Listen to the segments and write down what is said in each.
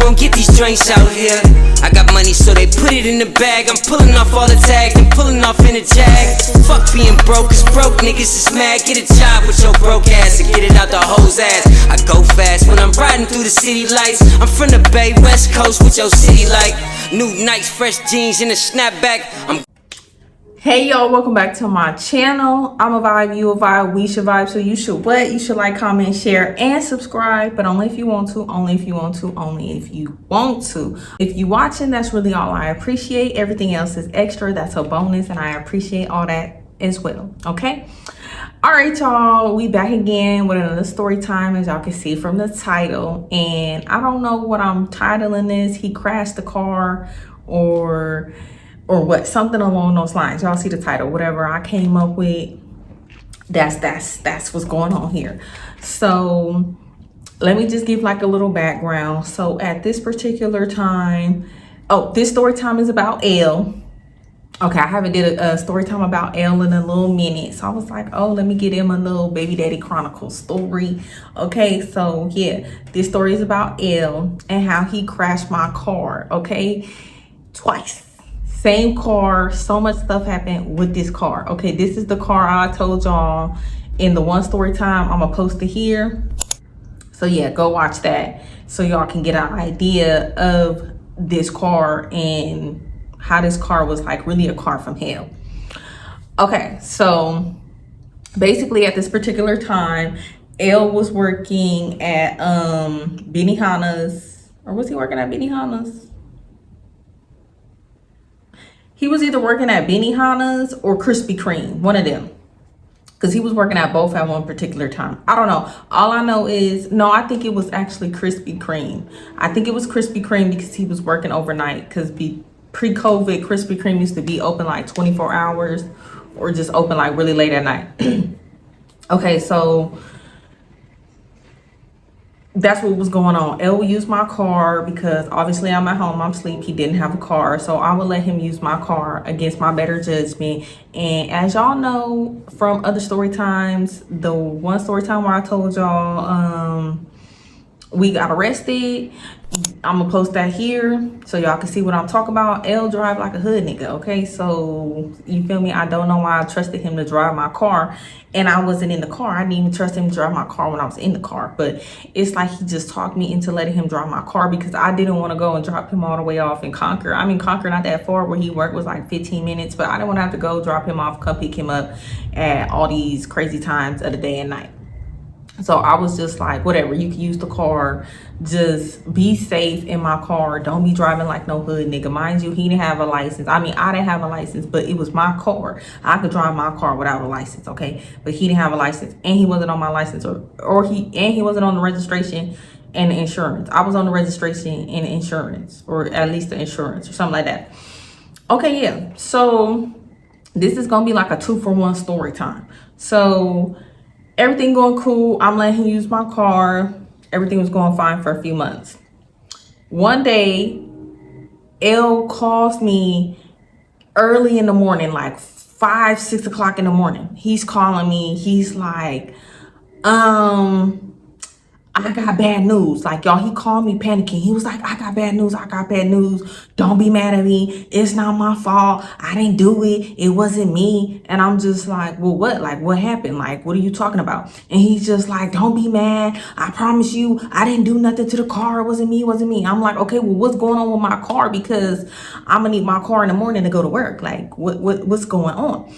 gon' get these drinks out here. I got money, so they put it in the bag. I'm pulling off all the tags and pulling off in a jag. Fuck being broke, cause broke niggas is mad. Get a job with your broke ass and get it out the hoe's ass. I go fast when I'm riding through the city lights. I'm from the Bay, West Coast with your city like new Nikes, fresh jeans, and a snapback. Hey y'all, welcome back to my channel. I'm a vibe, you a vibe, we should vibe. So you should what? You should like, comment, share, and subscribe. But only if you want to, only if you want to, only if you want to. If you watching, that's really all I appreciate. Everything else is extra. That's a bonus, and I appreciate all that as well. Okay? All right, y'all. We back again with another story time, as y'all can see from the title. And I don't know what I'm titling this. He crashed the car or what, something along those lines. Y'all see the title, whatever I came up with, that's what's going on here. So let me just give like a little background. So at this particular time, this story time is about Elle. Okay, I haven't did a story time about Elle in a little minute, so I was like, oh, let me get him a little baby daddy chronicle story. Okay, so yeah, this story is about Elle and how he crashed my car. Okay, twice. Same car, so much stuff happened with this car. Okay, this is the car I told y'all in the one story time. I'm gonna post it here. So yeah, go watch that so y'all can get an idea of this car and how this car was like really a car from hell. Okay, so basically at this particular time, Elle was working at Benihana's, or was he working at Benihana's? He was either working at Benihana's or Krispy Kreme, one of them. Because he was working at both at one particular time. I don't know. All I know is, no, I think it was actually Krispy Kreme. I think it was Krispy Kreme because he was working overnight. Because pre-COVID, Krispy Kreme used to be open like 24 hours or just open like really late at night. Okay, so that's what was going on. Elle would use my car because obviously I'm at home, I'm asleep. He didn't have a car, so I would let him use my car against my better judgment. And as y'all know from other story times, the one story time where I told y'all we got arrested, I'm gonna post that here so y'all can see what I'm talking about. Elle drive like a hood nigga. Okay, so you feel me? I don't know why I trusted him to drive my car, and I wasn't in the car. I didn't even trust him to drive my car when I was in the car. But it's like he just talked me into letting him drive my car because I didn't want to go and drop him all the way off in Concord. I mean, Concord not that far. Where he worked was like 15 minutes, but I didn't want to have to go drop him off, come pick him up at all these crazy times of the day and night. So I was just like, whatever, you can use the car, just be safe in my car. Don't be driving like no hood nigga. Mind you, he didn't have a license. I mean, I didn't have a license, but it was my car. I could drive my car without a license, okay? But he didn't have a license, and he wasn't on my license, he wasn't on the registration and the insurance. I was on the registration and the insurance, or at least the insurance or something like that. Okay, yeah. So this is gonna be like a 2-for-1 story time. So everything going cool. I'm letting him use my car. Everything was going fine for a few months. One day, Elle calls me early in the morning, like 5, 6 o'clock in the morning. He's calling me. He's like, I got bad news. Like, y'all, he called me panicking. He was like, I got bad news. I got bad news. Don't be mad at me. It's not my fault. I didn't do it. It wasn't me. And I'm just like, well, what? Like, what happened? Like, what are you talking about? And he's just like, don't be mad. I promise you, I didn't do nothing to the car. It wasn't me. It wasn't me. I'm like, okay, well, what's going on with my car? Because I'm going to need my car in the morning to go to work. Like, what's going on?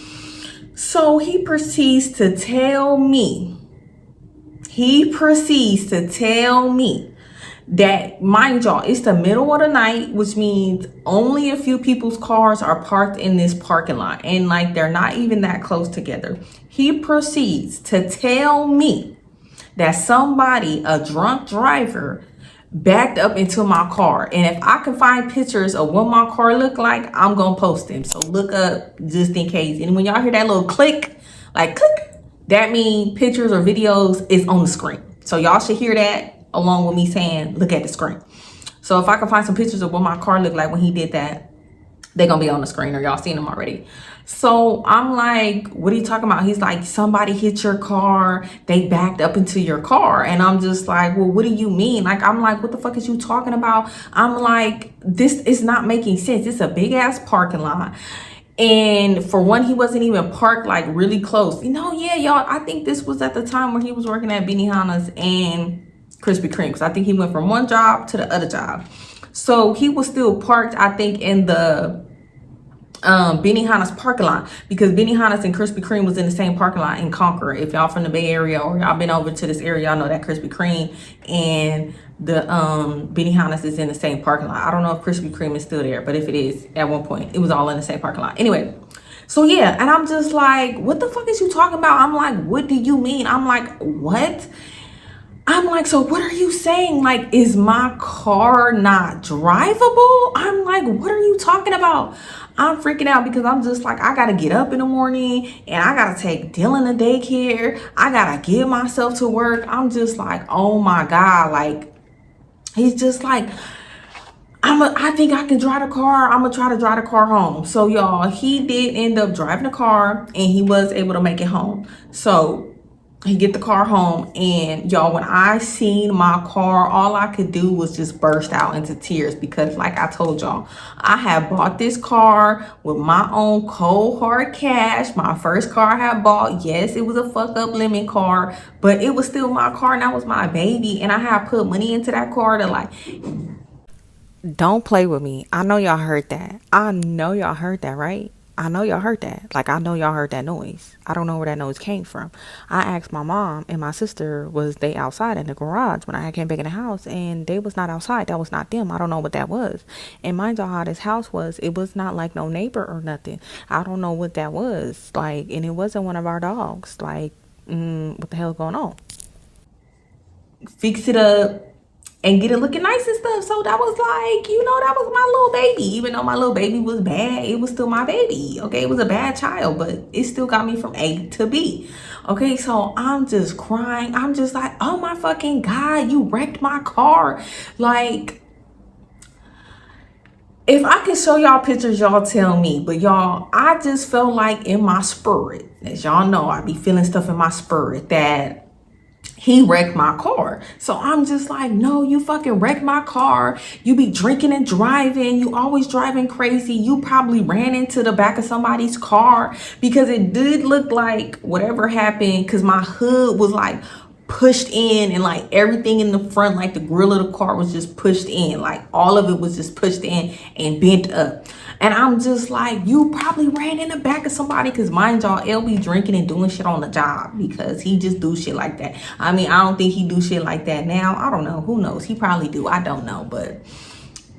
So he proceeds to tell me, that, mind y'all, it's the middle of the night, which means only a few people's cars are parked in this parking lot, and like they're not even that close together. He proceeds to tell me that somebody, a drunk driver, backed up into my car, and if I can find pictures of what my car looked like, I'm gonna post them. So look up just in case. And when y'all hear that little click, like click, that means pictures or videos is on the screen. So y'all should hear that along with me saying, look at the screen. So if I can find some pictures of what my car looked like when he did that, They're gonna be on the screen, or y'all seen them already. So I'm like, what are you talking about? He's like, somebody hit your car, they backed up into your car. And I'm just like, well, what do you mean? Like, I'm like, what the fuck is you talking about? I'm like, this is not making sense. It's a big ass parking lot. And for one, he wasn't even parked like really close. Yeah, y'all, I think this was at the time where he was working at Benihana's and Krispy Kreme, because I think he went from one job to the other job. So he was still parked, I think, in the Benihana's parking lot, because Benihana's and Krispy Kreme was in the same parking lot in Concord. If y'all from the Bay Area or y'all been over to this area, y'all know that Krispy Kreme and the Benihana's is in the same parking lot. I don't know if Krispy Kreme is still there, but if it is, at one point it was all in the same parking lot. Anyway, so yeah, and I'm just like, what the fuck is you talking about? I'm like, what do you mean? I'm like, what? I'm like, so what are you saying? Like, is my car not drivable? I'm like, what are you talking about? I'm freaking out, because I'm just like, I gotta get up in the morning and I gotta take Dylan to daycare. I gotta get myself to work. I'm just like, oh my God. Like, he's just like, I think I can drive the car. I'm gonna try to drive the car home. So y'all, he did end up driving the car and he was able to make it home. So he get the car home, and y'all, when I seen my car, all I could do was just burst out into tears, because like I told y'all, I had bought this car with my own cold hard cash. My first car I had bought, yes, it was a fuck up lemon car, but it was still my car and that was my baby, and I had put money into that car to like, don't play with me. I know y'all heard that. I know y'all heard that, right? I know y'all heard that. Like, I know y'all heard that noise. I don't know where that noise came from. I asked my mom and my sister, was they outside in the garage when I came back in the house, and they was not outside. That was not them. I don't know what that was. And mind y'all, how this house was, it was not like no neighbor or nothing. I don't know what that was. Like, and it wasn't one of our dogs. Like, what the hell's going on? Fix it up and get it looking nice and stuff. So that was like, that was my little baby. Even though my little baby was bad, it was still my baby. Okay, it was a bad child, but it still got me from A to B. Okay, so I'm just crying. I'm just like, oh my fucking God, you wrecked my car. Like, if I can show y'all pictures, y'all tell me. But y'all, I just felt like in my spirit, as y'all know, I be feeling stuff in my spirit, that he wrecked my car. So I'm just like, no, you fucking wrecked my car. You be drinking and driving. You always driving crazy. You probably ran into the back of somebody's car, because it did look like whatever happened, because my hood was like pushed in, and like everything in the front, like the grill of the car was just pushed in. Like all of it was just pushed in and bent up. And I'm just like, you probably ran in the back of somebody, because mind y'all, L be drinking and doing shit on the job, because he just do shit like that. I mean, I don't think he do shit like that now. I don't know. Who knows? He probably do. I don't know. But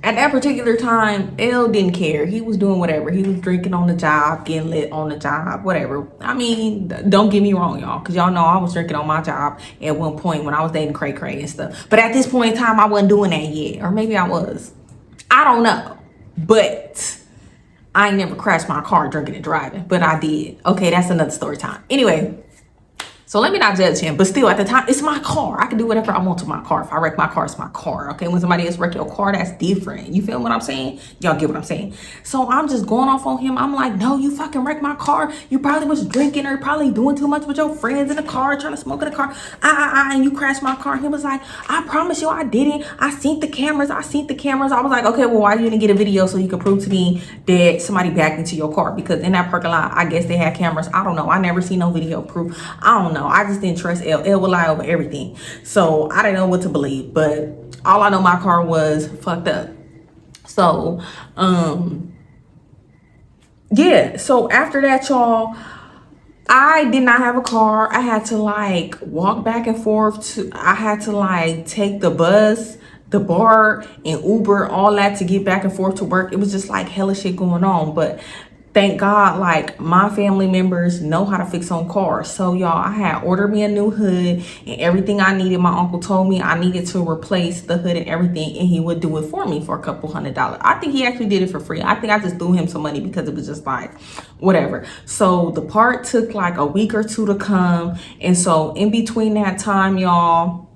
at that particular time, L didn't care. He was doing whatever. He was drinking on the job, getting lit on the job, whatever. I mean, don't get me wrong, y'all, because y'all know I was drinking on my job at one point when I was dating Cray Cray and stuff. But at this point in time, I wasn't doing that yet. Or maybe I was. I don't know. But I ain't never crashed my car drinking and driving, but I did. Okay, that's another story time. Anyway, so let me not judge him, but still, at the time, it's my car. I can do whatever I want to my car. If I wreck my car, it's my car. Okay, when somebody else wreck your car, that's different. You feel what I'm saying? Y'all get what I'm saying? So I'm just going off on him. I'm like, no, you fucking wrecked my car. You probably was drinking or probably doing too much with your friends in the car, trying to smoke in the car. And you crashed my car. He was like, I promise you I didn't. I seen the cameras. I was like, okay, well, why you didn't get a video so you could prove to me that somebody backed into your car? Because in that parking lot, I guess they had cameras. I don't know. I never seen no video proof. I don't know. I just didn't trust L. L would lie over everything. So I didn't know what to believe. But all I know, my car was fucked up. So, yeah. So after that, y'all, I did not have a car. I had to like walk back and forth I had to like take the bus, the BART, and Uber, all that to get back and forth to work. It was just like hella shit going on. But thank God, like my family members know how to fix on cars. So y'all, I had ordered me a new hood and everything I needed. My uncle told me I needed to replace the hood and everything, and he would do it for me for a couple $100s. I think he actually did it for free. I think I just threw him some money because it was just like whatever. So the part took like a week or two to come, and so in between that time, y'all,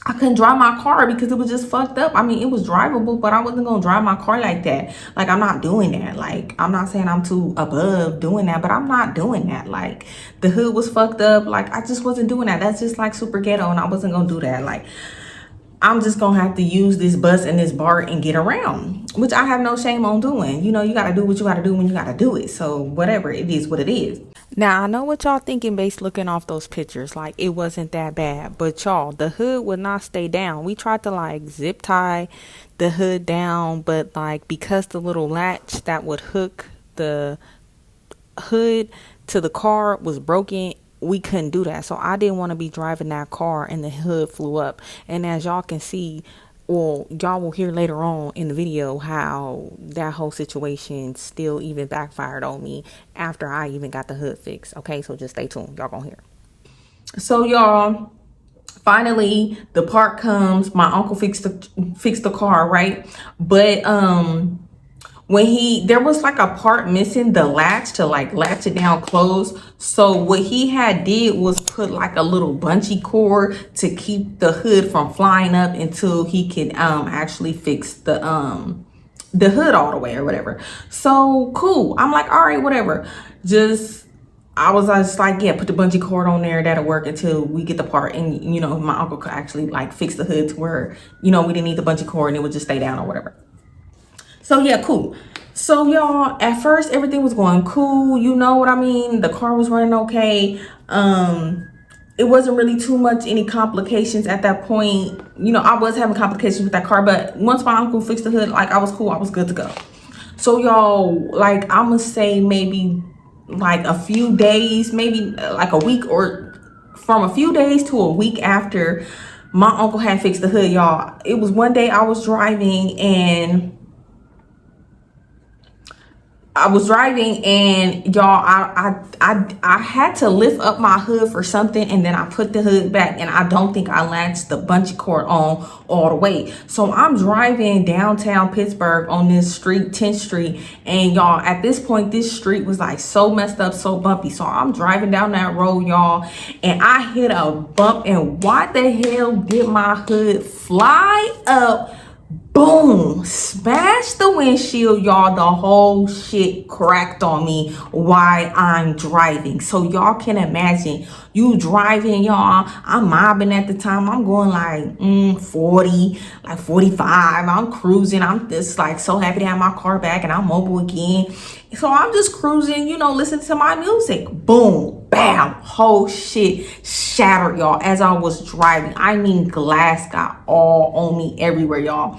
I couldn't drive my car because it was just fucked up. I mean, it was drivable, but I wasn't gonna drive my car like that. Like, I'm not doing that. Like, I'm not saying I'm too above doing that, but I'm not doing that. Like, the hood was fucked up. Like, I just wasn't doing that. That's just like super ghetto, and I wasn't gonna do that. Like, I'm just gonna have to use this bus and this BART and get around, which I have no shame on doing. You know, you gotta do what you gotta do when you gotta do it. So whatever, it is what it is. Now, I know what y'all thinking based looking off those pictures. Like, it wasn't that bad. But y'all, the hood would not stay down. We tried to like zip tie the hood down, but like because the little latch that would hook the hood to the car was broken, we couldn't do that. So I didn't want to be driving that car and the hood flew up. And as y'all can see, well, y'all will hear later on in the video how that whole situation still even backfired on me after I even got the hood fixed. Okay, so just stay tuned. Y'all gonna hear. So y'all, finally the part comes. My uncle fixed the car, right? But when there was like a part missing, the latch to like latch it down closed. So what he had did was put like a little bungee cord to keep the hood from flying up until he could actually fix the hood all the way or whatever. So cool. I'm like, all right, whatever. I was just like, yeah, put the bungee cord on there. That'll work until we get the part. And, you know, my uncle could actually like fix the hood to where, you know, we didn't need the bungee cord and it would just stay down or whatever. So yeah, cool. So y'all, at first everything was going cool. You know what I mean? The car was running okay. It wasn't really too much any complications at that point. You know, I was having complications with that car, but once my uncle fixed the hood, like I was cool. I was good to go. So y'all, like I'm gonna say maybe like a few days, maybe like a week or from a few days to a week after my uncle had fixed the hood, y'all. It was one day I was driving and y'all, I had to lift up my hood for something, and then I put the hood back, and I don't think I latched the bungee cord on all the way. So I'm driving downtown Pittsburgh on this street, 10th Street, and y'all, at this point, this street was like so messed up, so bumpy. So I'm driving down that road, y'all, and I hit a bump, and why the hell did my hood fly up? Boom, smashed the windshield, y'all. The whole shit cracked on me while I'm driving. So y'all can imagine you driving, y'all. I'm mobbing at the time. I'm going like 40, like 45. I'm cruising. I'm just like so happy to have my car back and I'm mobile again. So I'm just cruising, you know, listening to my music. Boom, bam, whole shit shattered, y'all, as I was driving. I mean, glass got all on me everywhere, y'all.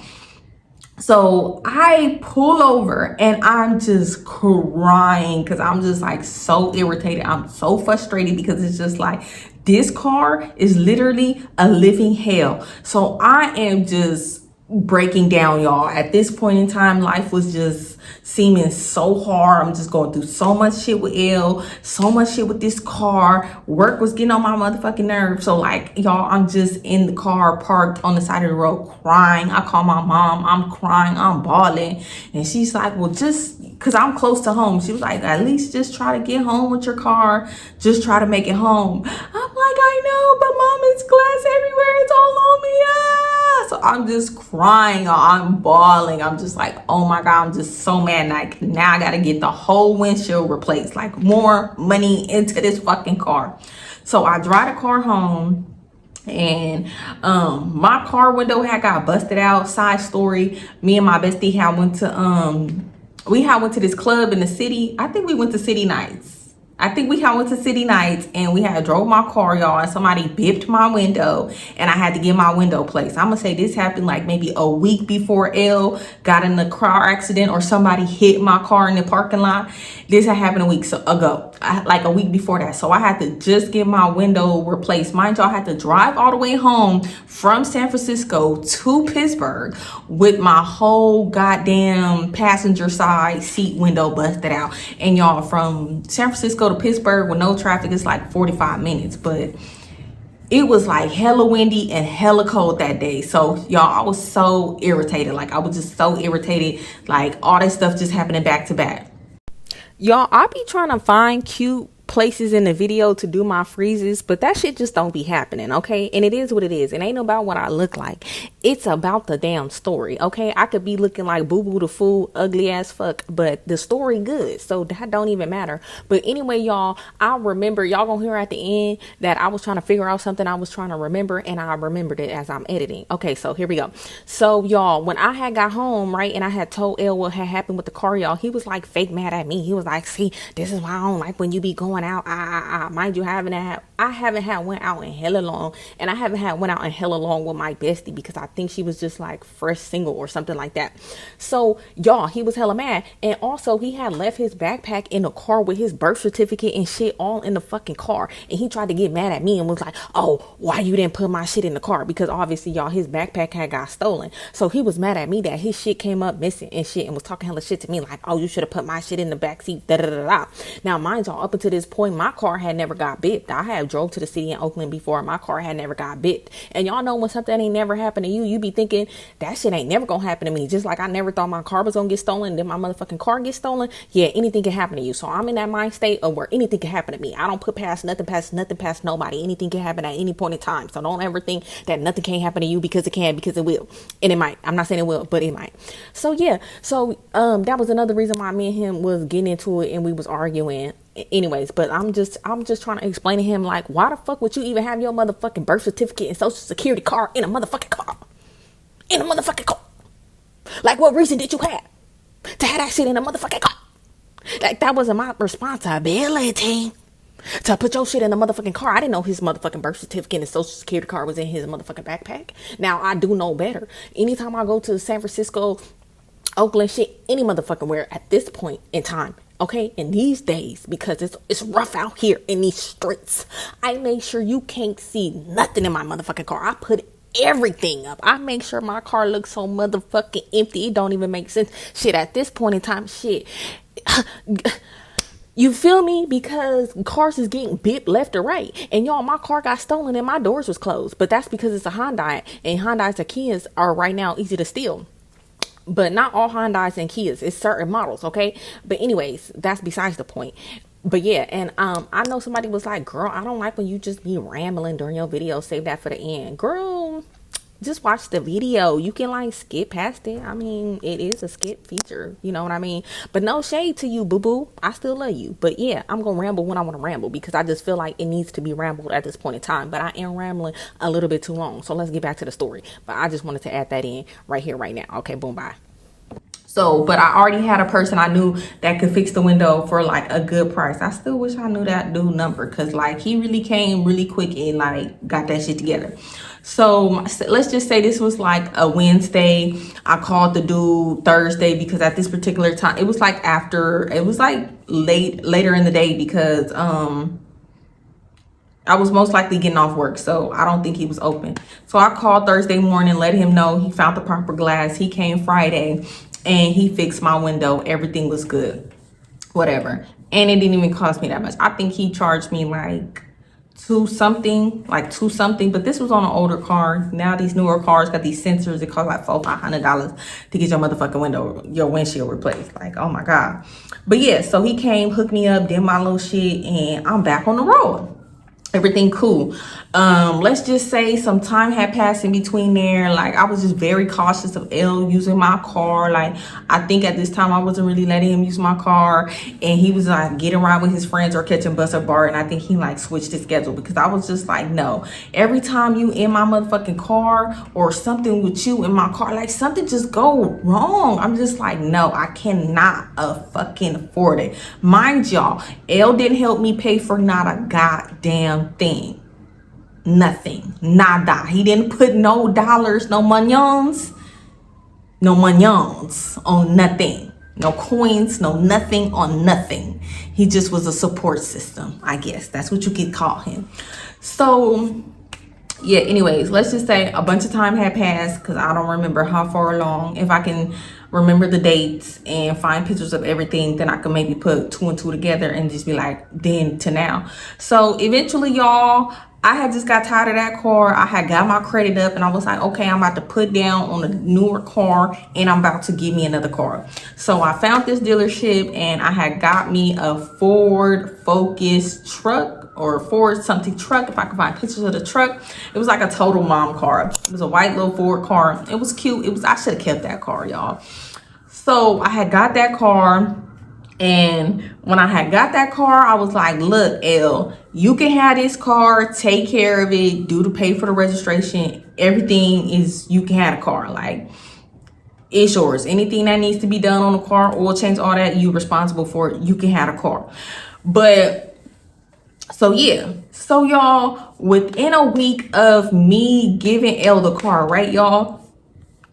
So I pull over and I'm just crying because I'm just like so irritated. I'm so frustrated because it's just like this car is literally a living hell. So I am just breaking down, y'all. At this point in time, life was just seeming so hard. I'm just going through so much shit with L, so much shit with this car. Work was getting on my motherfucking nerves. So like, y'all, I'm just in the car parked on the side of the road crying. I call my mom. I'm crying. I'm bawling. And she's like, well, just because I'm close to home. She was like, at least just try to get home with your car. Just try to make it home. I'm like, I know, but mom, it's glass everywhere. It's all on me. Ah. So I'm just crying. I'm bawling. I'm just like, oh my God, I'm just so mad. Like now I got to get the whole windshield replaced. Like more money into this fucking car. So I drive the car home. And my car window had got busted out. Side story, me and my bestie had went to this club in the city. I think we went to City Nights. And we had drove my car, y'all, and somebody bipped my window and I had to get my window placed. I'm gonna say this happened like maybe a week before L got in the car accident or somebody hit my car in the parking lot. This had happened a week ago, like a week before that. So I had to just get my window replaced. Mind you, I had to drive all the way home from San Francisco to Pittsburgh with my whole goddamn passenger side seat window busted out. And y'all, from San Francisco to Pittsburgh with no traffic, it's like 45 minutes. But it was like hella windy and hella cold that day. So y'all, I was so irritated. Like I was just so irritated. Like all that stuff just happening back to back. Y'all, I be trying to find cute places in the video to do my freezes, but that shit just don't be happening, okay? And it is what it is. It ain't about what I look like. It's about the damn story, okay? I could be looking like Boo Boo the Fool, ugly as fuck, but the story good, so that don't even matter. But anyway, y'all, I remember, y'all gonna hear at the end that I was trying to figure out something I was trying to remember, and I remembered it as I'm editing. Okay, so here we go. So y'all, when I had got home, right, and I had told Elle what had happened with the car, y'all, he was like fake mad at me. He was like, see, this is why I don't like when you be going out. Mind you, I haven't had went out in hella long, and I haven't had went out in hella long with my bestie because I think she was just like fresh single or something like that. So y'all, he was hella mad, and also he had left his backpack in the car with his birth certificate and shit all in the fucking car, and he tried to get mad at me and was like, oh, why you didn't put my shit in the car? Because obviously, y'all, his backpack had got stolen, so he was mad at me that his shit came up missing and shit, and was talking hella shit to me like, oh, you should have put my shit in the backseat, da da da da. Now, mind y'all, up until this point, my car had never got bipped. I had drove to the city in Oakland before. My car had never got bipped. And y'all know when something ain't never happened to you, you be thinking that shit ain't never gonna happen to me. Just like I never thought my car was gonna get stolen, then my motherfucking car gets stolen. Yeah, anything can happen to you. So I'm in that mind state of where anything can happen to me. I don't put past nothing past nobody. Anything can happen at any point in time. So don't ever think that nothing can't happen to you, because it can, because it will. And it might. I'm not saying it will, but it might. So yeah. So that was another reason why me and him was getting into it and we was arguing. Anyways, but I'm just trying to explain to him, like, why the fuck would you even have your motherfucking birth certificate and social security card in a motherfucking car? In a motherfucking car. Like, what reason did you have to have that shit in a motherfucking car? Like, that wasn't my responsibility to put your shit in the motherfucking car. I didn't know his motherfucking birth certificate and social security card was in his motherfucking backpack. Now, I do know better. Anytime I go to San Francisco, Oakland, shit, any motherfucking where at this point in time, okay, in these days, because it's rough out here in these streets, I make sure you can't see nothing in my motherfucking car. I put everything up. I make sure my car looks so motherfucking empty, it don't even make sense. Shit, at this point in time, shit, you feel me? Because cars is getting bipped left or right. And y'all, my car got stolen and my doors was closed. But that's because it's a Hyundai, and Hyundais and Kias are right now easy to steal. But not all Hyundais and Kias. It's certain models, okay? But anyways, that's besides the point. But yeah, and I know somebody was like, girl, I don't like when you just be rambling during your video. Save that for the end. Girl, just watch the video. You can like skip past it. I mean, it is a skip feature. You know what I mean? But no shade to you, boo-boo. I still love you. But yeah, I'm going to ramble when I want to ramble, because I just feel like it needs to be rambled at this point in time. But I am rambling a little bit too long. So let's get back to the story. But I just wanted to add that in right here, right now. Okay, boom, bye. So, but I already had a person I knew that could fix the window for like a good price. I still wish I knew that dude number, because like he really came really quick and like got that shit together. So let's just say this was like a Wednesday. I called the dude Thursday, because at this particular time, it was like later in the day, because I was most likely getting off work, so I don't think he was open. So I called Thursday morning, let him know he found the proper glass. He came Friday and he fixed my window. Everything was good, whatever. And it didn't even cost me that much. I think he charged me like two something, but this was on an older car. Now these newer cars got these sensors. It cost like $400-500 to get your windshield replaced. Like, oh my God. But yeah, so he came, hooked me up, did my little shit, and I'm back on the road. Everything cool. Let's just say some time had passed in between there. Like, I was just very cautious of Elle using my car. Like, I think at this time I wasn't really letting him use my car, and he was like getting around with his friends or catching bus or bar, and I think he like switched his schedule, because I was just like, no, every time you in my motherfucking car or something with you in my car, like something just go wrong. I'm just like, no, I cannot fucking afford it. Mind y'all, Elle didn't help me pay for not a goddamn thing. Nothing. Nada. He didn't put no dollars, no monions on nothing. No coins, no nothing on nothing. He just was a support system, I guess. That's what you could call him. So yeah, anyways, let's just say a bunch of time had passed because I don't remember how far along. If I can remember the dates and find pictures of everything, then I can maybe put two and two together and just be like, then to now. So eventually, y'all, I had just got tired of that car. I had got my credit up and I was like, okay, I'm about to put down on a newer car and I'm about to get me another car. So I found this dealership and I had got me a Ford Focus truck, or Ford something truck, if I could find pictures of the truck. It was like a total mom car. It was a white little Ford car. It was cute. I should have kept that car, y'all. So I had got that car, and when I had got that car, I was like, look, L, you can have this car, take care of it, do the pay for the registration. Everything is, you can have a car. Like, it's yours. Anything that needs to be done on the car, oil change, all that, you responsible for it. You can have a car. But so yeah, so y'all, within a week of me giving L the car, right, y'all,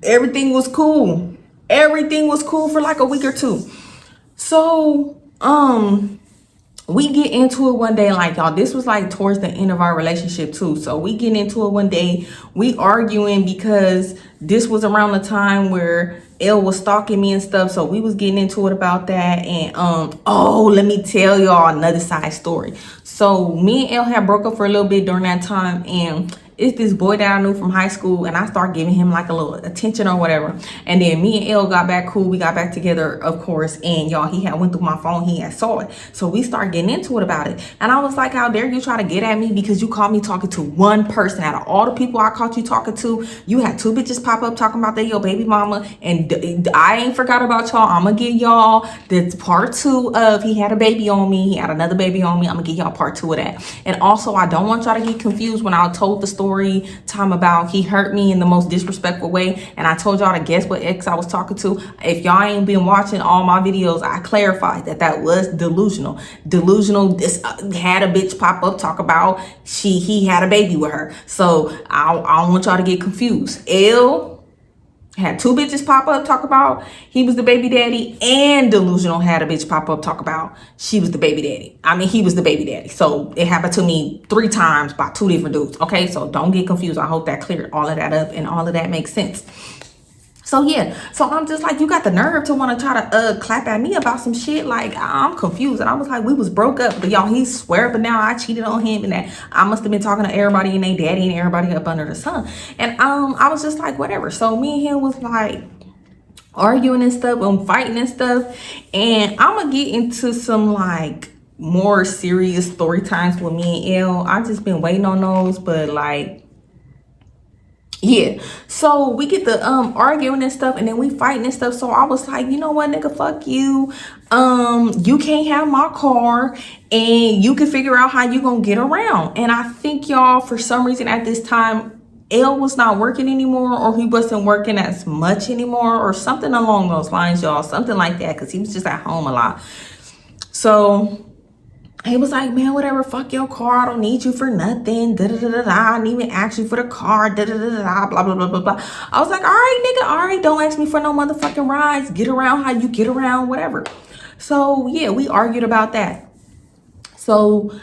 everything was cool. Everything was cool for like a week or two. So we get into it one day, like, y'all, this was like towards the end of our relationship too. So we get into it one day, we arguing because this was around the time where L was stalking me and stuff. So we was getting into it about that. And oh, let me tell y'all another side story. So me and L had broke up for a little bit during that time, and it's this boy that I knew from high school, and I started giving him like a little attention or whatever. And then me and L got back cool. We got back together, of course. And y'all, he had went through my phone. He had saw it. So we started getting into it about it. And I was like, how dare you try to get at me because you caught me talking to one person out of all the people I caught you talking to. You had two bitches pop up talking about they your baby mama. And I ain't forgot about y'all. I'm going to give y'all the part 2 of he had a baby on me. He had another baby on me. I'm going to give y'all part 2 of that. And also, I don't want y'all to get confused when I told the story time about he hurt me in the most disrespectful way, and I told y'all to guess what ex I was talking to. If y'all ain't been watching all my videos, I clarified that was delusional. This had a bitch pop up talk about he had a baby with her. So I don't want y'all to get confused. L had two bitches pop up talk about he was the baby daddy, and delusional had a bitch pop up talk about she was the baby daddy. I mean, he was the baby daddy. So it happened to me 3 times by 2 different dudes. Okay, so don't get confused. I hope that cleared all of that up and all of that makes sense. So yeah, so I'm just like, you got the nerve to want to try to clap at me about some shit. Like, I'm confused. And I was like, we was broke up, but y'all, he swear, but now I cheated on him and that I must have been talking to everybody and they daddy and everybody up under the sun. And I was just like, whatever. So me and him was like arguing and stuff and fighting and stuff. And I'm gonna get into some like more serious story times with me and L. I just been waiting on those, but like, yeah, so we get the arguing and stuff, and then we fighting and stuff. So I was like, you know what, nigga, fuck you. You can't have my car, and you can figure out how you gonna get around. And I think y'all, for some reason at this time, L was not working anymore, or he wasn't working as much anymore, or something along those lines, y'all. Something like that, because he was just at home a lot. So he was like, man, whatever, fuck your car. I don't need you for nothing. Da da da da da. I didn't even ask you for the car. Da da da da da. Blah blah blah blah blah. I was like, all right, nigga, all right, don't ask me for no motherfucking rides. Get around how you get around, whatever. So yeah, we argued about that. So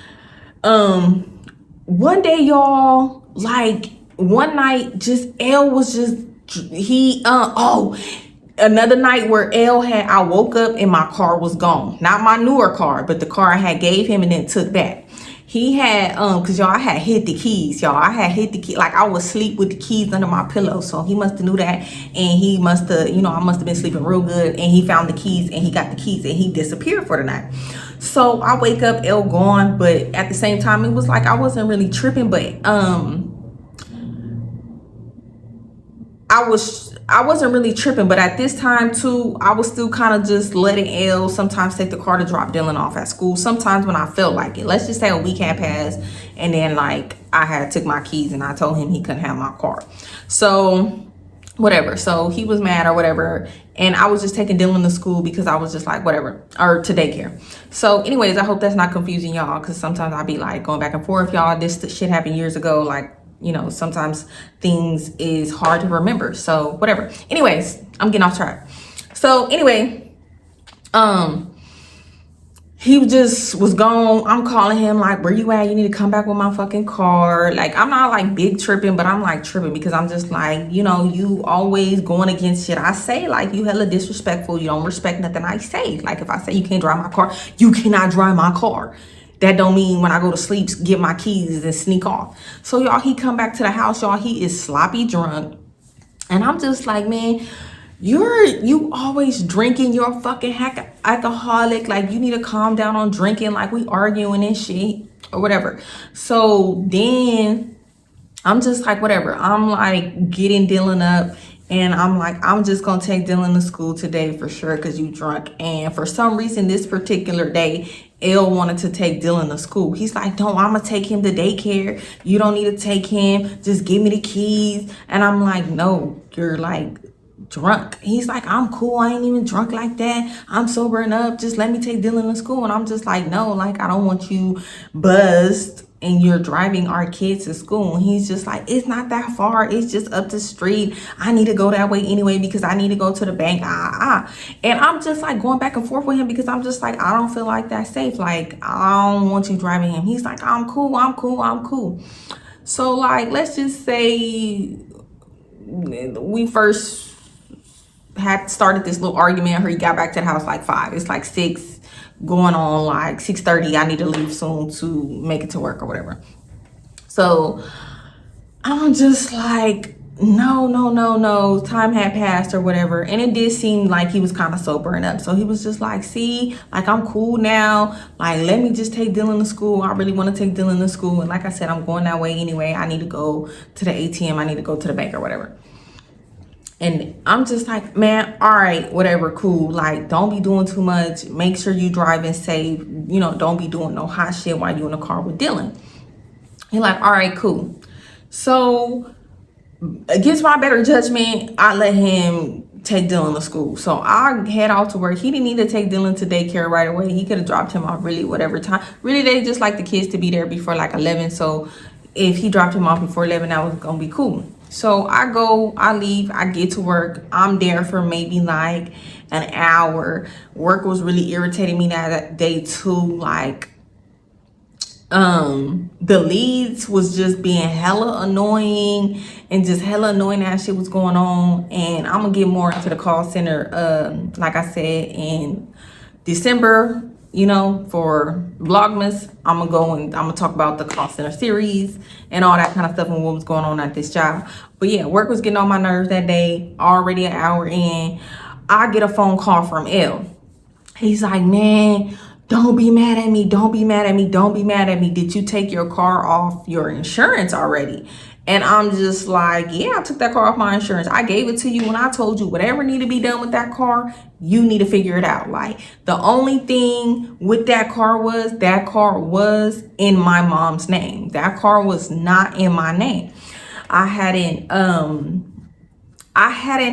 one day, y'all, like one night, just L was just another night where I woke up and my car was gone. Not my newer car, but the car I had gave him and then took back. He had, cause y'all, I had hid the keys, y'all. I had hid the key, like I was asleep with the keys under my pillow. So he must have knew that, and he must have, I must have been sleeping real good, and he found the keys and he got the keys and he disappeared for the night. So I wake up, L gone, but at the same time, it was like I wasn't really tripping, but I wasn't really tripping, but at this time too, I was still kind of just letting L sometimes take the car to drop Dylan off at school. Sometimes when I felt like it. Let's just say a week had passed, and then like I had took my keys and I told him he couldn't have my car. So whatever. So he was mad or whatever, and I was just taking Dylan to school because I was just like whatever, or to daycare. So anyways, I hope that's not confusing y'all, because sometimes I'll be like going back and forth, y'all. This shit happened years ago, like. Sometimes things is hard to remember. So whatever. Anyways, I'm getting off track. So anyway, he just was gone. I'm calling him like, where you at? You need to come back with my fucking car. Like, I'm not like big tripping, but I'm like tripping because I'm just like, you know, you always going against shit I say. Like, you hella disrespectful. You don't respect nothing I say. Like, if I say you can't drive my car, you cannot drive my car. That don't mean when I go to sleep, get my keys and sneak off. So y'all, he come back to the house, y'all. He is sloppy drunk. And I'm just like, man, you always drinking. You're a fucking alcoholic. Like, you need to calm down on drinking. Like, we arguing and shit or whatever. So then I'm just like, whatever. I'm like getting Dylan up. And I'm like, I'm just gonna take Dylan to school today for sure because you drunk. And for some reason, this particular day, L wanted to take Dylan to school. He's like, no, I'm gonna take him to daycare. You don't need to take him. Just give me the keys. And I'm like, no, you're like drunk. He's like, I'm cool. I ain't even drunk like that. I'm sobering up. Just let me take Dylan to school. And I'm just like, no, like, I don't want you buzzed and you're driving our kids to school. And he's just like, it's not that far. It's just up the street. I need to go that way anyway because I need to go to the bank. And I'm just like going back and forth with him because I'm just like, I don't feel like that's safe. Like, I don't want you driving him. He's like, I'm cool. I'm cool. I'm cool. So like, let's just say we first had started this little argument. He got back to the house like 5. It's like 6 going on like 6:30. I need to leave soon to make it to work or whatever. So I'm just like, no. Time had passed or whatever. And it did seem like he was kind of sobering up. So he was just like, see, like, I'm cool now. Like, let me just take Dylan to school. I really want to take Dylan to school. And like I said, I'm going that way anyway. I need to go to the ATM. I need to go to the bank or whatever. And I'm just like, man, all right, whatever, cool. Like, don't be doing too much. Make sure you driving safe. You know, don't be doing no hot shit while you in the car with Dylan. He like, all right, cool. So against my better judgment, I let him take Dylan to school. So I head out to work. He didn't need to take Dylan to daycare right away. He could have dropped him off really whatever time. Really, they just like the kids to be there before like 11. So if he dropped him off before 11, that was gonna be cool. So I leave, I get to work. I'm there for maybe like an hour. Work was really irritating me that day too. Like, the leads was just being hella annoying and just hella annoying that shit was going on. And I'm gonna get more into the call center, like I said, in December. You know, for Vlogmas, I'm gonna go and I'm gonna talk about the call center series and all that kind of stuff and what was going on at this job. But yeah, work was getting on my nerves that day. Already an hour in, I get a phone call from L. He's like, man, don't be mad at me. Don't be mad at me. Don't be mad at me. Did you take your car off your insurance already? And I'm just like, yeah, I took that car off my insurance. I gave it to you when I told you whatever need to be done with that car, you need to figure it out. Like, the only thing with that car was in my mom's name. That car was not in my name. I hadn't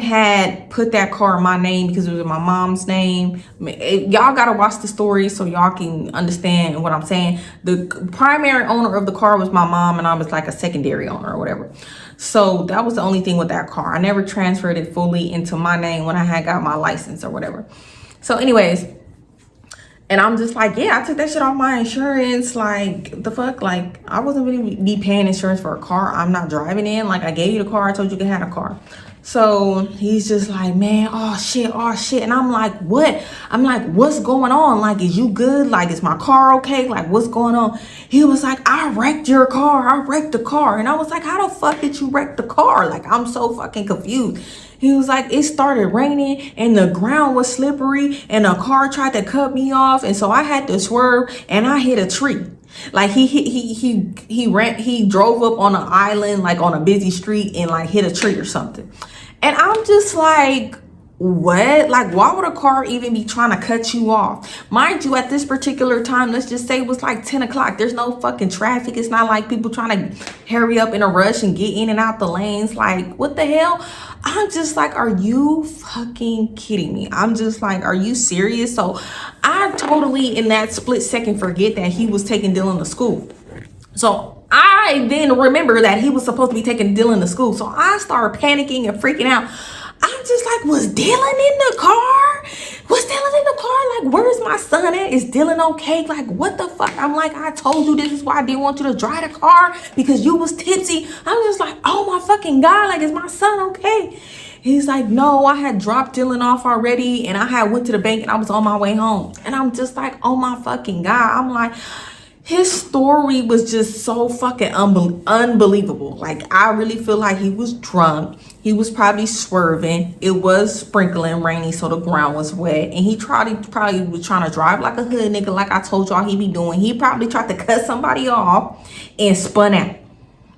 had put that car in my name because it was in my mom's name. Y'all gotta watch the story so y'all can understand what I'm saying. The primary owner of the car was my mom, and I was like a secondary owner or whatever. So that was the only thing with that car. I never transferred it fully into my name when I had got my license or whatever. So anyways, and I'm just like, yeah, I took that shit off my insurance. Like, the fuck? Like, I wasn't really be paying insurance for a car I'm not driving in. Like, I gave you the car. I told you could have a car. So he's just like, man, oh shit. And I'm like, what? I'm like, what's going on? Like, is you good? Like, is my car okay? Like, what's going on? He was like, I wrecked your car. I wrecked the car. And I was like, how the fuck did you wreck the car? Like, I'm so fucking confused. He was like, it started raining and the ground was slippery and a car tried to cut me off. And so I had to swerve and I hit a tree. Like, he drove up on an island, like on a busy street, and like hit a tree or something. And I'm just like, what? Like, why would a car even be trying to cut you off? Mind you, at this particular time, let's just say it was like 10 o'clock. There's no fucking traffic. It's not like people trying to hurry up in a rush and get in and out the lanes. Like, what the hell? I'm just like, are you fucking kidding me? I'm just like, are you serious? So I totally, in that split second, forget that he was taking Dylan to school. So I then remember that he was supposed to be taking Dylan to school. So I started panicking and freaking out. I'm just like, was Dylan in the car? Was Dylan in the car? Like, where's my son at? man, is Dylan okay? Like, what the fuck? I'm like, I told you this is why I didn't want you to drive the car, because you was tipsy. I'm just like, oh my fucking God, like, is my son okay? He's like, no, I had dropped Dylan off already, and I had went to the bank and I was on my way home. And I'm just like, oh my fucking God. I'm like, his story was just so fucking unbelievable. Like, I really feel like he was drunk. He was probably swerving. It was sprinkling rainy, so the ground was wet. And he probably was trying to drive like a hood nigga, like I told y'all he be doing. He probably tried to cut somebody off and spun out.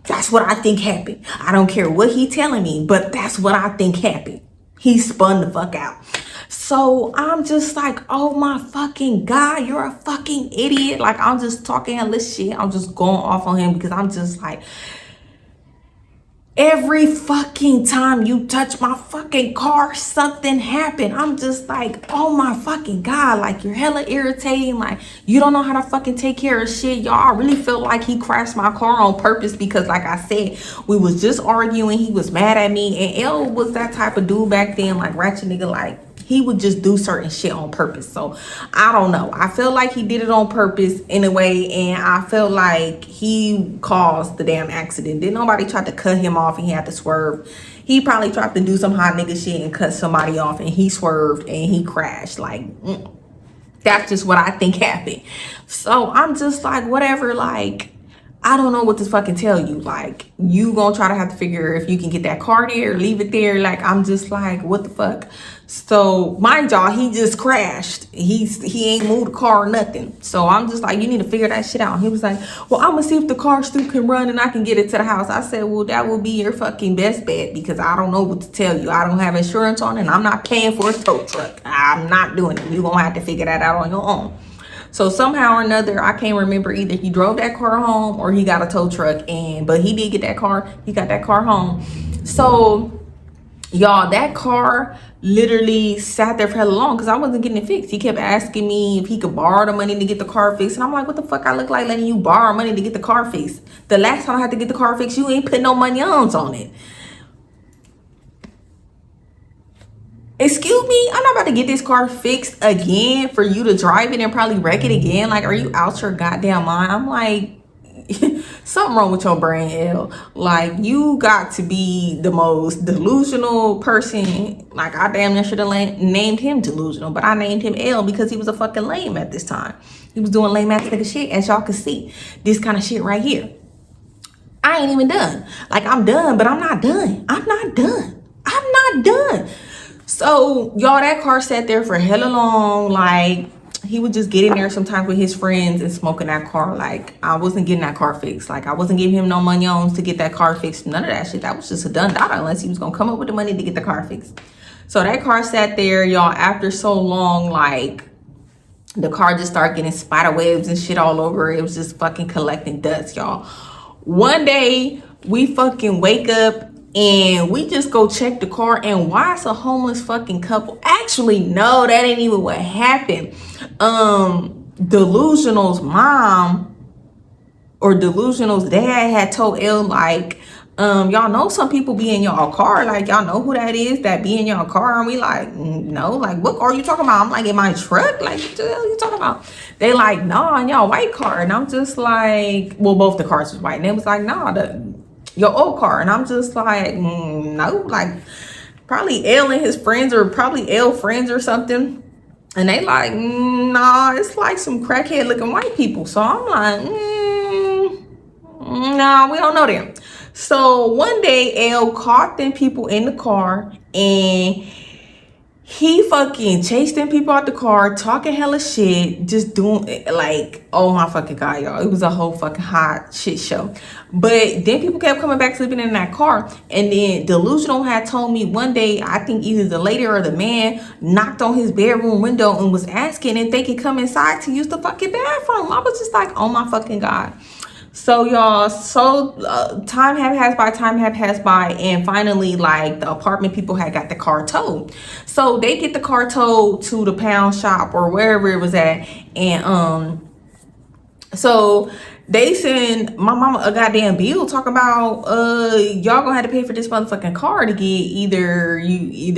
That's what I think happened. I don't care what he telling me, but that's what I think happened. He spun the fuck out. So I'm just like, oh my fucking God, you're a fucking idiot. Like, I'm just talking hella shit. I'm just going off on him because I'm just like, every fucking time you touch my fucking car, something happened. I'm just like, oh my fucking God, like, you're hella irritating. Like, you don't know how to fucking take care of shit. Y'all, I really feel like he crashed my car on purpose because, like I said, we was just arguing. He was mad at me. And L was that type of dude back then, like, ratchet nigga, like, he would just do certain shit on purpose. So I don't know. I feel like he did it on purpose in a way, and I feel like he caused the damn accident. Didn't nobody try to cut him off and he had to swerve. He probably tried to do some hot nigga shit and cut somebody off, and he swerved and he crashed. Like, that's just what I think happened. So I'm just like, whatever, like, I don't know what to fucking tell you. Like, you gonna try to have to figure if you can get that car there or leave it there. Like, I'm just like, what the fuck? So mind y'all, he just crashed. He ain't moved the car or nothing. So I'm just like, you need to figure that shit out. He was like, well, I'm gonna see if the car still can run and I can get it to the house. I said, well, that will be your fucking best bet, because I don't know what to tell you. I don't have insurance on it, and I'm not paying for a tow truck. I'm not doing it. You're gonna have to figure that out on your own. So somehow or another, I can't remember, either he drove that car home or he got a tow truck, but he did get that car. He got that car home. So y'all, that car literally sat there for hella long because I wasn't getting it fixed. He kept asking me if he could borrow the money to get the car fixed, and I'm like, what the fuck I look like letting you borrow money to get the car fixed? The last time I had to get the car fixed, you ain't put no money on it. Excuse me, I'm not about to get this car fixed again for you to drive it and probably wreck it again. Like, are you out your goddamn mind? I'm like, something wrong with your brain, L. Like, you got to be the most delusional person. Like, I damn near should have named him delusional, but I named him L because he was a fucking lame at this time. He was doing lame ass nigga shit, as y'all can see. This kind of shit right here. I ain't even done. Like, I'm done, but I'm not done. I'm not done. I'm not done. So y'all, that car sat there for hella long. Like, he would just get in there sometimes with his friends and smoke in that car. Like, I wasn't getting that car fixed. Like, I wasn't giving him no money on to get that car fixed. None of that shit. That was just a done data, unless he was gonna come up with the money to get the car fixed. So that car sat there, y'all, after so long. Like, the car just started getting spider webs and shit all over. It was just fucking collecting dust, y'all. One day we fucking wake up and we just go check the car, and why is a homeless fucking couple? Actually, no, that ain't even what happened. Delusional's mom or Delusional's dad had told L, like, y'all know some people be in y'all car. Like, y'all know who that is that be in y'all car? And we like, no. Like, what car are you talking about? I'm like, in my truck? Like, what the hell are you talking about? They like, nah, in y'all white car. And I'm just like, well, both the cars was white. And they was like, nah, your old car. And I'm just like, no. Like, probably L and his friends, or probably L friends or something. And they like, nah, it's like some crackhead looking white people. So I'm like, nah, we don't know them. So one day L caught them people in the car, and he fucking chased them people out the car, talking hella shit, just doing, like, oh my fucking God, y'all. It was a whole fucking hot shit show. But then people kept coming back sleeping in that car. And then Delusional had told me one day, I think either the lady or the man knocked on his bedroom window and was asking if they could come inside to use the fucking bathroom. I was just like, oh my fucking God. So y'all, time had passed by, and finally, like, the apartment people had got the car towed. So they get the car towed to the pound shop or wherever it was at, and so they send my mama a goddamn bill talking about y'all gonna have to pay for this motherfucking car to get either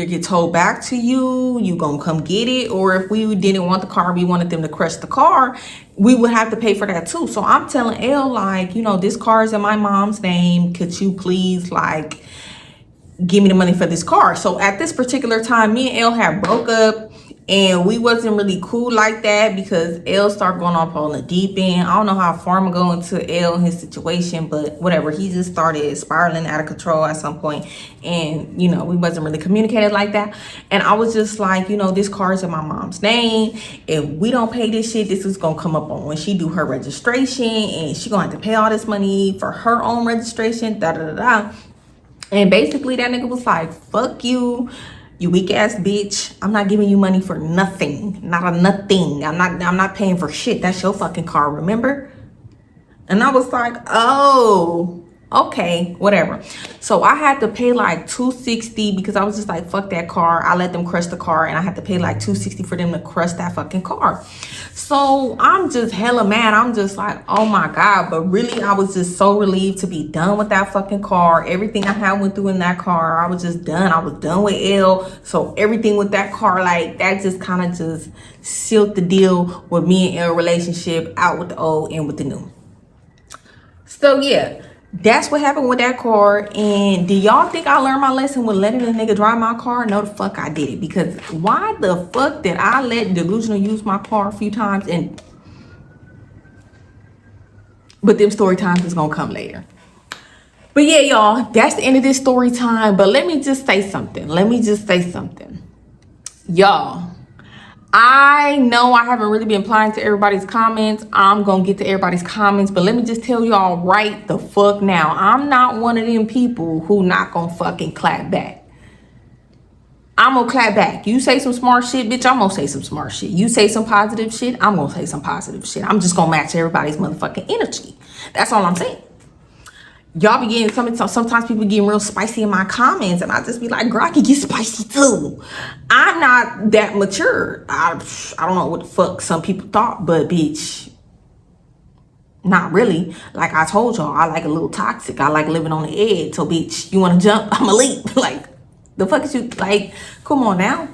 get towed back to you gonna come get it, or if we didn't want the car, we wanted them to crush the car, we would have to pay for that too. So I'm telling Elle, like, you know, this car is in my mom's name, could you please like give me the money for this car? So at this particular time, me and Elle had broke up, and we wasn't really cool like that because Elle started going off on the deep end. I don't know how far I'm going to Elle and his situation, but whatever. He just started spiraling out of control at some point, and you know, we wasn't really communicated like that. And I was just like, you know, this car is in my mom's name. If we don't pay this shit, this is gonna come up on when she do her registration, and she gonna have to pay all this money for her own registration. Da da da da. And basically, that nigga was like, "Fuck you." You weak ass bitch. I'm not giving you money for nothing. Not a nothing. I'm not paying for shit. That's your fucking car, remember? And I was like, oh, okay, whatever. So I had to pay like $260 because I was just like, fuck that car. I let them crush the car, and I had to pay like $260 for them to crush that fucking car. So I'm just hella mad. I'm just like, oh my God. But really, I was just so relieved to be done with that fucking car. Everything I had went through in that car, I was just done. I was done with Elle. So everything with that car, like, that just kind of just sealed the deal with me and Elle relationship, out with the old and with the new. So yeah, that's what happened with that car. And do y'all think I learned my lesson with letting a nigga drive my car? No, the fuck I did it. Because why the fuck did I let Delusional use my car a few times? But them story times is gonna come later. But yeah, y'all, that's the end of this story time. But let me just say something. Y'all, I know I haven't really been replying to everybody's comments. I'm gonna get to everybody's comments, but let me just tell y'all right the fuck now, I'm not one of them people who not gonna fucking clap back. I'm gonna clap back. You say some smart shit, bitch, I'm gonna say some smart shit. You say some positive shit, I'm gonna say some positive shit. I'm just gonna match everybody's motherfucking energy. That's all I'm saying. Y'all be getting sometimes people getting real spicy in my comments, and I just be like, girl, I can get spicy too. I'm not that mature. I don't know what the fuck some people thought, but bitch, not really. Like I told y'all, I like a little toxic. I like living on the edge. So bitch, you wanna jump, I'ma leap. Like, the fuck is you, like, come on now.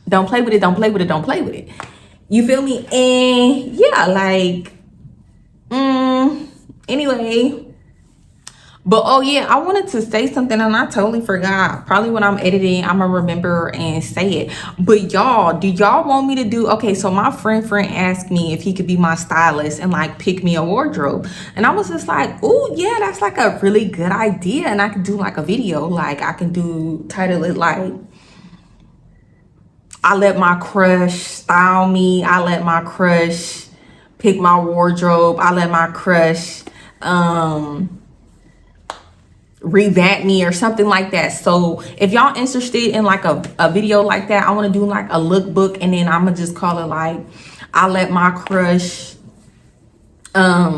Don't play with it, don't play with it, don't play with it. You feel me? And yeah, like, anyway, but oh yeah, I wanted to say something and I totally forgot. Probably when I'm editing, I'm gonna remember and say it. But y'all, do y'all want me to do, okay, so my friend asked me if he could be my stylist and like pick me a wardrobe. And I was just like, oh yeah, that's like a really good idea. And I could do like a video, like I can title it like, I let my crush style me. I let my crush pick my wardrobe. I let my crush, revamp me or something like that. So if y'all interested in like a video like that, I want to do like a lookbook, and then I'm gonna just call it like, I let my crush, I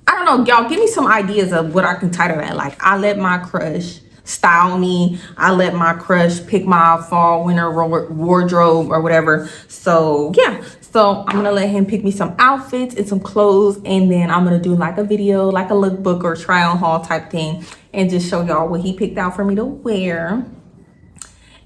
don't know, y'all give me some ideas of what I can title that. Like, I let my crush style me. I let my crush pick my fall winter wardrobe or whatever. So yeah, so I'm gonna let him pick me some outfits and some clothes, and then I'm gonna do like a video, like a lookbook or try on haul type thing, and just show y'all what he picked out for me to wear.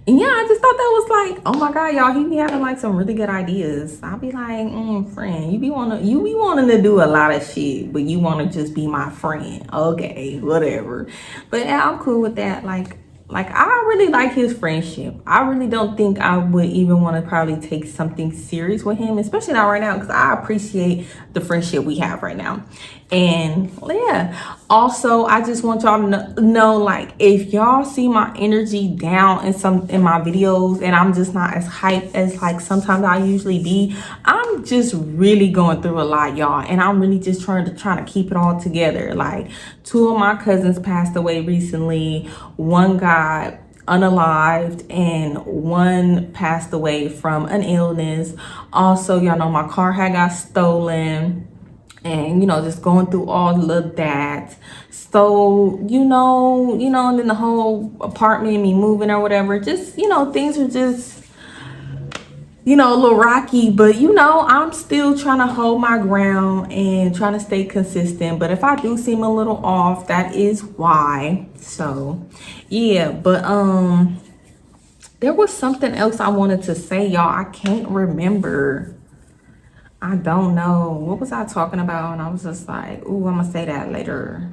And yeah, I just thought that was like, oh my God, y'all, he be having like some really good ideas. I'll be like, friend, you be wanting to do a lot of shit, but you want to just be my friend. Okay, whatever. But yeah, I'm cool with that. Like I really like his friendship. I really don't think I would even want to probably take something serious with him, especially not right now, because I appreciate the friendship we have right now. And yeah, also I just want y'all to know, like, if y'all see my energy down in my videos and I'm just not as hyped as like sometimes I usually be, I'm just really going through a lot, y'all, and I'm really just trying to keep it all together. Like, 2 of my cousins passed away recently. One got unalived and one passed away from an illness. Also, y'all know my car had got stolen, and you know, just going through all of that. So you know, and then the whole apartment, me moving or whatever, just, you know, things are just a little rocky, but I'm still trying to hold my ground and trying to stay consistent. But if I do seem a little off, that is why. So yeah, but there was something else I wanted to say, y'all. I can't remember. I don't know. What was I talking about? And I was just like, ooh, I'm gonna say that later.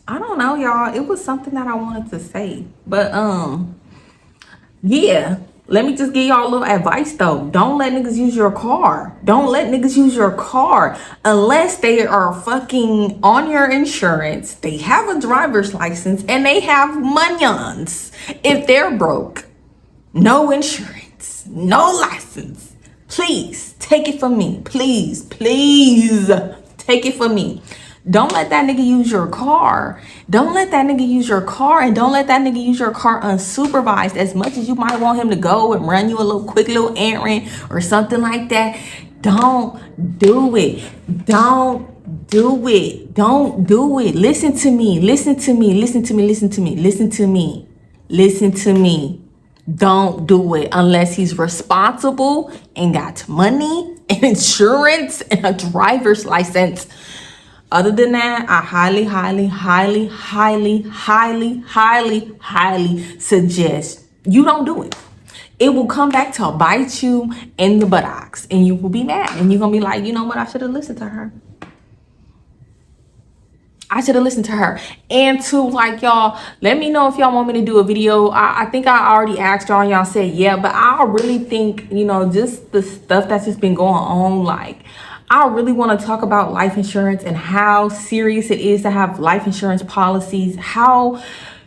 I don't know, y'all. It was something that I wanted to say. But yeah. Let me just give y'all a little advice though. Don't let niggas use your car. Don't let niggas use your car unless they are fucking on your insurance. They have a driver's license and they have monions. If they're broke, no insurance, no license. Please take it from me. Please take it from me. Don't let that nigga use your car. Don't let that nigga use your car, and don't let that nigga use your car unsupervised. As much as you might want him to go and run you a little quick little errand or something like that, don't do it. Don't do it. Don't do it. Listen to me. Listen to me. Listen to me. Listen to me. Listen to me. Listen to me. Don't do it unless he's responsible and got money and insurance and a driver's license. Other than that, I highly suggest you don't do it. It will come back to bite you in the buttocks and you will be mad and you're gonna be like, you know what, I should have listened to her. And to like, y'all, let me know if y'all want me to do a video. I think I already asked y'all and y'all said yeah, but I really think, just the stuff that's just been going on, like, I really want to talk about life insurance and how serious it is to have life insurance policies, how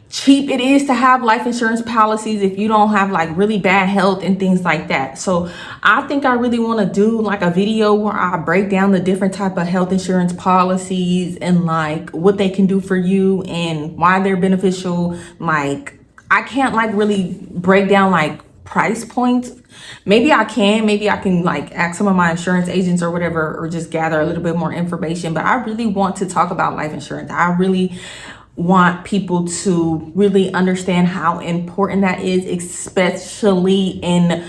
cheap it is to have life insurance policies if you don't have like really bad health and things like that. So I think I really want to do like a video where I break down the different type of health insurance policies and like what they can do for you and why they're beneficial. Like, I can't like really break down like price points. Maybe I can like ask some of my insurance agents or whatever, or just gather a little bit more information. But I really want to talk about life insurance. I really want people to really understand how important that is, especially in,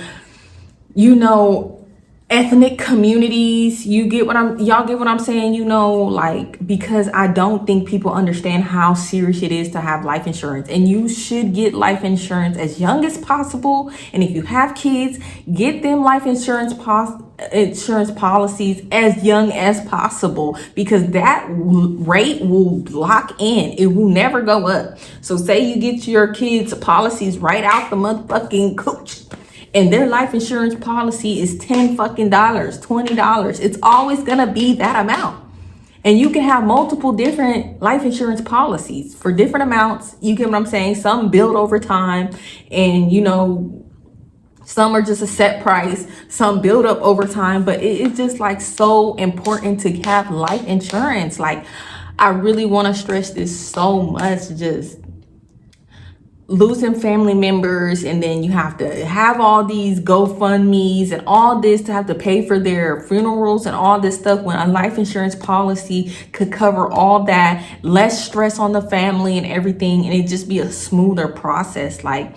ethnic communities. Y'all get what I'm saying, like, because I don't think people understand how serious it is to have life insurance. And you should get life insurance as young as possible. And if you have kids, get them life insurance policies as young as possible, because that rate will lock in. It will never go up. So say you get your kids policies right out the motherfucking cooch, and their life insurance policy is $10 fucking $20. It's always gonna be that amount. And you can have multiple different life insurance policies for different amounts. You get what I'm saying? Some build over time, and some are just a set price, some build up over time. But it's just like so important to have life insurance. Like, I really want to stress this so much. Just losing family members, and then you have to have all these GoFundMe's and all this to have to pay for their funerals and all this stuff, when a life insurance policy could cover all that, less stress on the family and everything, and it just be a smoother process. Like,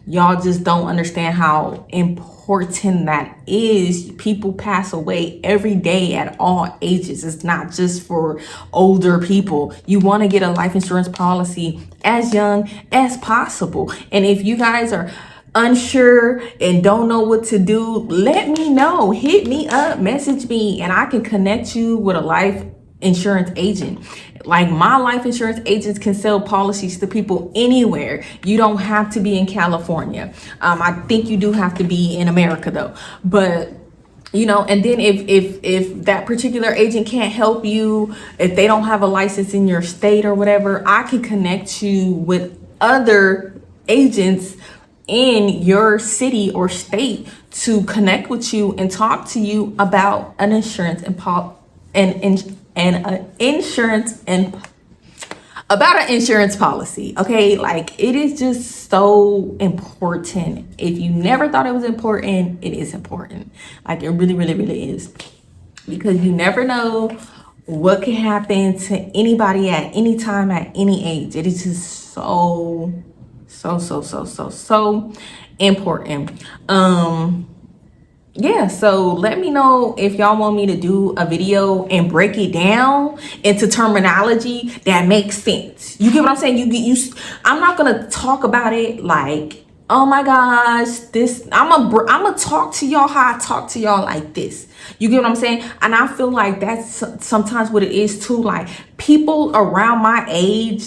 y'all just don't understand how important that is. People pass away every day at all ages. It's not just for older people. You want to get a life insurance policy as young as possible. And if you guys are unsure and don't know what to do, let me know. Hit me up, message me, and I can connect you with a life insurance agent. Like, my life insurance agents can sell policies to people anywhere. You don't have to be in California. I think you do have to be in America though. But and then if that particular agent can't help you, if they don't have a license in your state or whatever, I can connect you with other agents in your city or state to connect with you and talk to you about an insurance and about an insurance policy. Okay, like, it is just so important. If you never thought it was important, it is important. Like, it really, really, really is, because you never know what can happen to anybody at any time, at any age. It is just so So important. Yeah, so let me know if y'all want me to do a video and break it down into terminology that makes sense. You get what I'm saying? I'm not gonna talk about it like, oh my gosh, this. I'm gonna talk to y'all how I talk to y'all, like this. You get what I'm saying? And I feel like that's sometimes what it is too. Like, people around my age,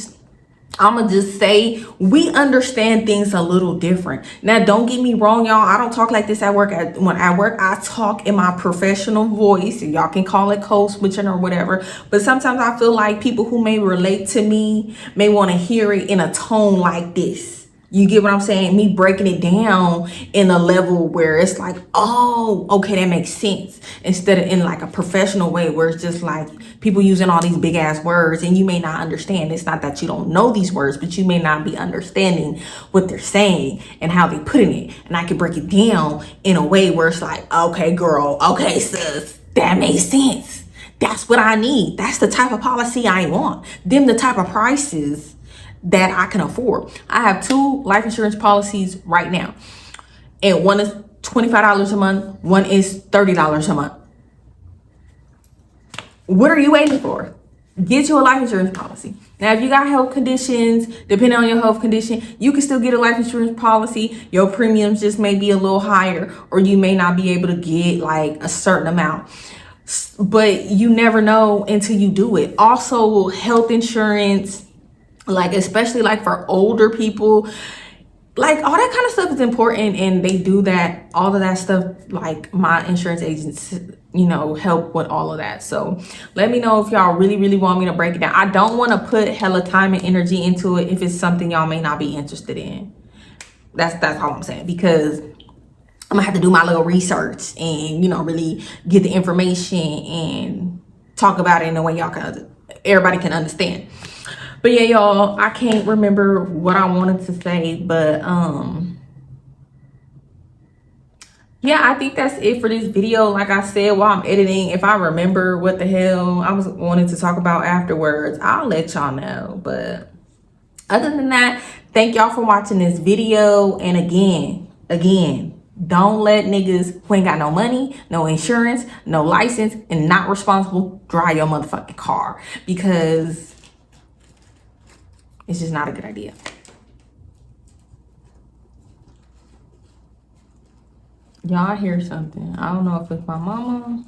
I'ma just say, we understand things a little different. Now, don't get me wrong, y'all. I don't talk like this at work. When I work, I talk in my professional voice. Y'all can call it code switching or whatever. But sometimes I feel like people who may relate to me may want to hear it in a tone like this. You get what I'm saying? Me breaking it down in a level where it's like, oh, okay, that makes sense. Instead of in like a professional way where it's just like people using all these big ass words and you may not understand. It's not that you don't know these words, but you may not be understanding what they're saying and how they putting it. And I can break it down in a way where it's like, okay, girl, okay, sis, that makes sense. That's what I need. That's the type of policy I want. Them the type of prices that I can afford. I have 2 life insurance policies right now, and one is $25 a month, one is $30 a month. What are you waiting for? Get you a life insurance policy. Now, if you got health conditions, depending on your health condition, you can still get a life insurance policy. Your premiums just may be a little higher, or you may not be able to get like a certain amount. But you never know until you do it. Also, health insurance, like especially like for older people, like all that kind of stuff is important, and they do that, all of that stuff. Like my insurance agents, help with all of that. So let me know if y'all really want me to break it down. I don't want to put hella time and energy into it if it's something y'all may not be interested in. That's all I'm saying, because I'm gonna have to do my little research and really get the information and talk about it in a way everybody can understand. But yeah, y'all, I can't remember what I wanted to say, but yeah, I think that's it for this video. Like I said, while I'm editing, if I remember what the hell I was wanting to talk about afterwards, I'll let y'all know. But other than that, thank y'all for watching this video. And again, don't let niggas who ain't got no money, no insurance, no license, and not responsible drive your motherfucking car, because it's just not a good idea. Y'all, I hear something. I don't know if it's my mama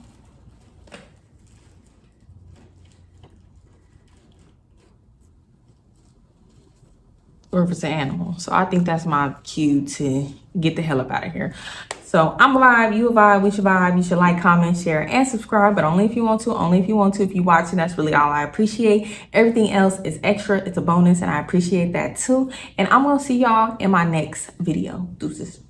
or if it's an animal. So I think that's my cue to get the hell up out of here. So I'm a vibe, you a vibe, we should vibe. You should like, comment, share, and subscribe, but only if you want to, If you're watching, that's really all I appreciate. Everything else is extra, it's a bonus, and I appreciate that too. And I'm gonna see y'all in my next video. Deuces.